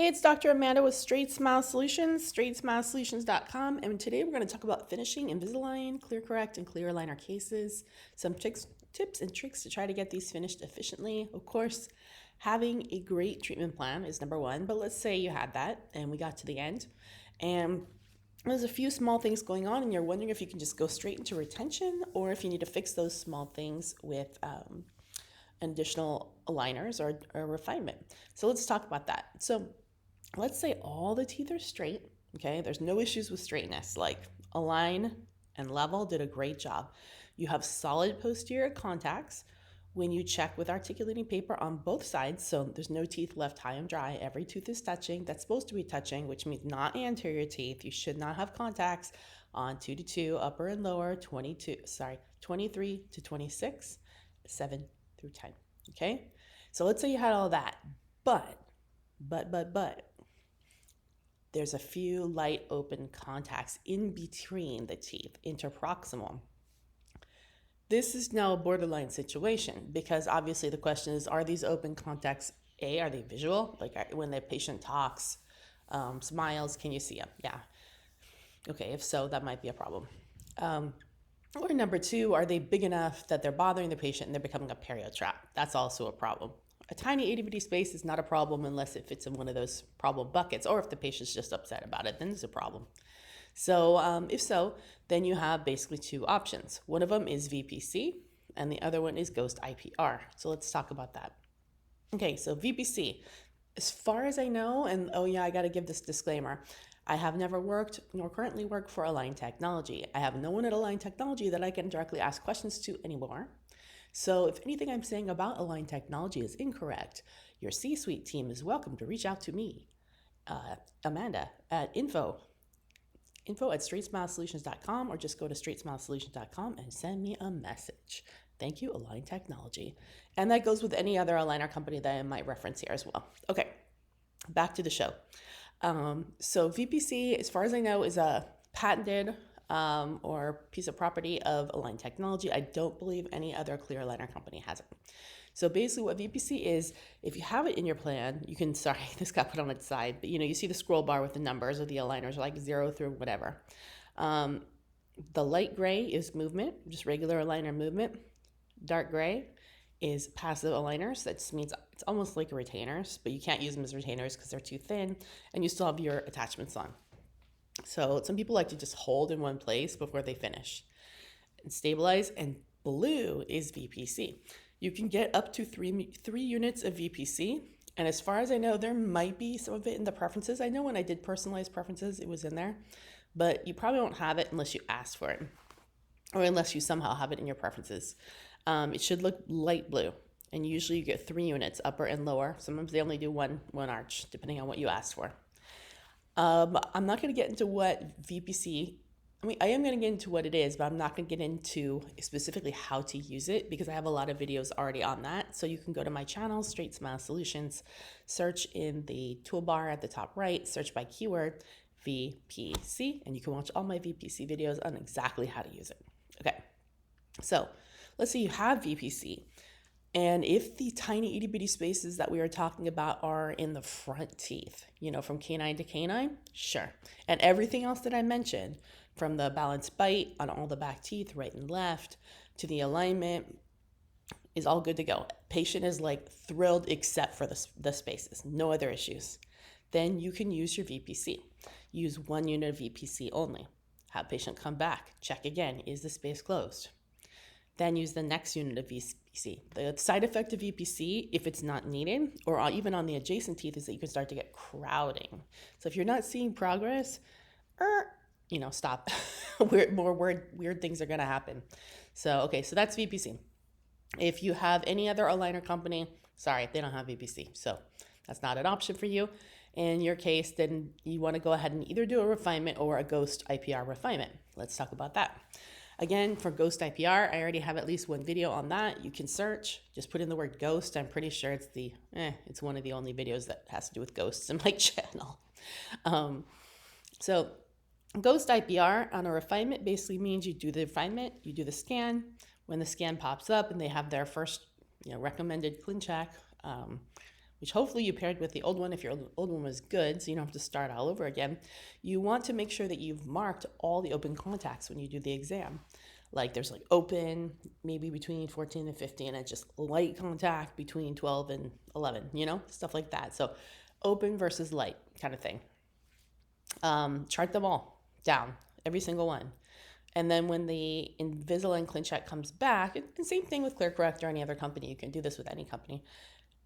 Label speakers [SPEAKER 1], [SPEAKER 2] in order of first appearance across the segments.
[SPEAKER 1] Hey, it's Dr. Amanda with Straightsmile Solutions, straightsmilesolutions.com, and today we're going to talk about finishing Invisalign, ClearCorrect, and clear aligner cases, some tips and tricks to try to get these finished efficiently. Of course, having a great treatment plan is number one, but let's say you had that and we got to the end and there's a few small things going on and you're wondering if you can just go straight into retention or if you need to fix those small things with additional aligners or refinement. So let's talk about that. So let's say all the teeth are straight, okay? There's no issues with straightness, like Align and Level did a great job. You have solid posterior contacts when you check with articulating paper on both sides, so there's no teeth left high and dry. Every tooth is touching. That's supposed to be touching, which means not anterior teeth. You should not have contacts on 2 to 2, upper and lower, 23 to 26, 7 through 10, okay? So let's say you had all that, but there's a few light open contacts in between the teeth, interproximal. This is now a borderline situation because obviously the question is, are these open contacts, are they visual? Like when the patient talks, smiles, can you see them? Yeah. Okay, if so, that might be a problem. Or number two, are they big enough that they're bothering the patient and they're becoming a perio trap? That's also a problem. A tiny itty-bitty space is not a problem unless it fits in one of those problem buckets, or if the patient's just upset about it, then it's a problem. So if so, then you have basically two options. One of them is VPC, and the other one is Ghost IPR. So let's talk about that. Okay, so VPC, as far as I know, and oh yeah, I got to give this disclaimer, I have never worked nor currently work for Align Technology. I have no one at Align Technology that I can directly ask questions to anymore. So if anything I'm saying about Align Technology is incorrect, your C-suite team is welcome to reach out to me, Amanda, at info at straightsmilesolutions.com, or just go to straightsmilesolutions.com and send me a message. Thank you, Align Technology. And that goes with any other aligner company that I might reference here as well. Okay, back to the show. So VPC, as far as I know, is a patented or piece of property of Align Technology. I don't believe any other clear aligner company has it. So basically what VPC is, if you have it in your plan, you can, sorry, this got put on its side, but you see the scroll bar with the numbers of the aligners, like 0 through whatever. The light gray is movement, just regular aligner movement. Dark gray is passive aligners. That just means it's almost like retainers, but you can't use them as retainers because they're too thin, and you still have your attachments on. So some people like to just hold in one place before they finish and stabilize. And blue is VPC. You can get up to three units of VPC. And as far as I know, there might be some of it in the preferences. I know when I did personalized preferences, it was in there, but you probably won't have it unless you ask for it or unless you somehow have it in your preferences. It should look light blue. And usually you get 3 units, upper and lower. Sometimes they only do one arch, depending on what you asked for. I'm not going to get into what VPC, I am going to get into what it is, but I'm not going to get into specifically how to use it because I have a lot of videos already on that. So you can go to my channel, Straightsmile Solutions, search in the toolbar at the top right, search by keyword VPC, and you can watch all my VPC videos on exactly how to use it. Okay, so let's say you have VPC. And if the tiny itty bitty spaces that we are talking about are in the front teeth, from canine to canine, sure. And everything else that I mentioned, from the balanced bite on all the back teeth, right and left, to the alignment, is all good to go. Patient is like thrilled except for the spaces, no other issues. Then you can use your VPC. Use 1 unit of VPC only. Have patient come back, check again, is the space closed? Then use the next unit of VPC. The side effect of VPC, if it's not needed, or even on the adjacent teeth, is that you can start to get crowding. So if you're not seeing progress, stop. Weird things are gonna happen. So that's VPC. If you have any other aligner company, sorry, they don't have VPC. So that's not an option for you. In your case, then you wanna go ahead and either do a refinement or a Ghost IPR refinement. Let's talk about that. Again, for Ghost IPR, I already have at least one video on that. You can search, just put in the word ghost. I'm pretty sure it's one of the only videos that has to do with ghosts in my channel. So Ghost IPR on a refinement basically means you do the refinement, you do the scan. When the scan pops up and they have their first recommended Clincheck, which hopefully you paired with the old one if your old one was good, so you don't have to start all over again. You want to make sure that you've marked all the open contacts when you do the exam. Like there's like open, maybe between 14 and 15, and just light contact between 12 and 11, stuff like that. So open versus light kind of thing. Chart them all down, every single one. And then when the Invisalign Clincheck comes back, and same thing with ClearCorrect or any other company, you can do this with any company,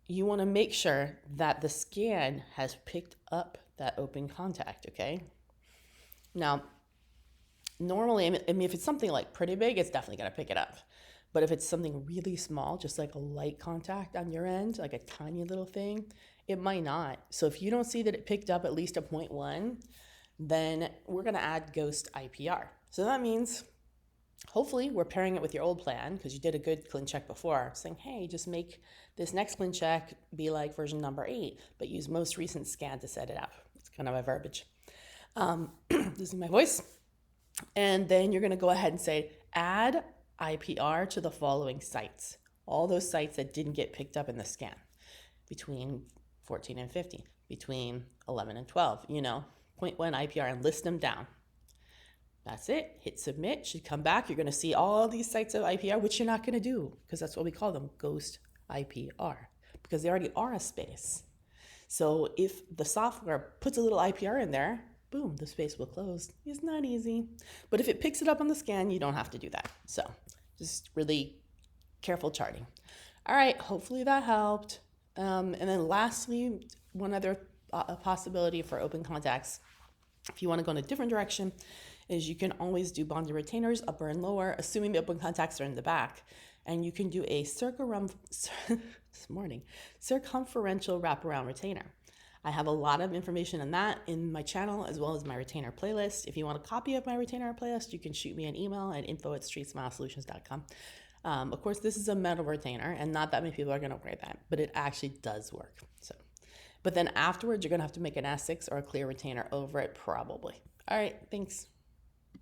[SPEAKER 1] you want to make sure that the scan has picked up that open contact, okay? Now, normally, I mean, if it's something like pretty big, it's definitely going to pick it up. But if it's something really small, just like a light contact on your end, like a tiny little thing, it might not. So if you don't see that it picked up at least a 0.1, then we're going to add ghost IPR. So that means hopefully we're pairing it with your old plan because you did a good Clin Check before, saying, hey, just make this next Clin Check be like version number 8, but use most recent scan to set it up. It's kind of my verbiage. This is my voice. And then you're going to go ahead and say, add IPR to the following sites. All those sites that didn't get picked up in the scan between 14 and 15, between 11 and 12, 0.1 IPR, and list them down. That's it. Hit submit. Should come back. You're going to see all these sites of IPR, which you're not going to do because that's what we call them, ghost IPR, because they already are a space. So if the software puts a little IPR in there, boom, the space will close. It's not easy. But if it picks it up on the scan, you don't have to do that. So just really careful charting. All right, hopefully that helped. And then lastly, one other possibility for open contacts, if you want to go in a different direction, is you can always do bonded retainers, upper and lower, assuming the open contacts are in the back. And you can do a circumferential wraparound retainer. I have a lot of information on that in my channel as well as my retainer playlist. If you want a copy of my retainer playlist, you can shoot me an email at info@straightsmilesolutions.com. Of course, this is a metal retainer, and not that many people are going to wear that, but it actually does work. But then afterwards, you're going to have to make an S6 or a clear retainer over it, probably. All right, thanks.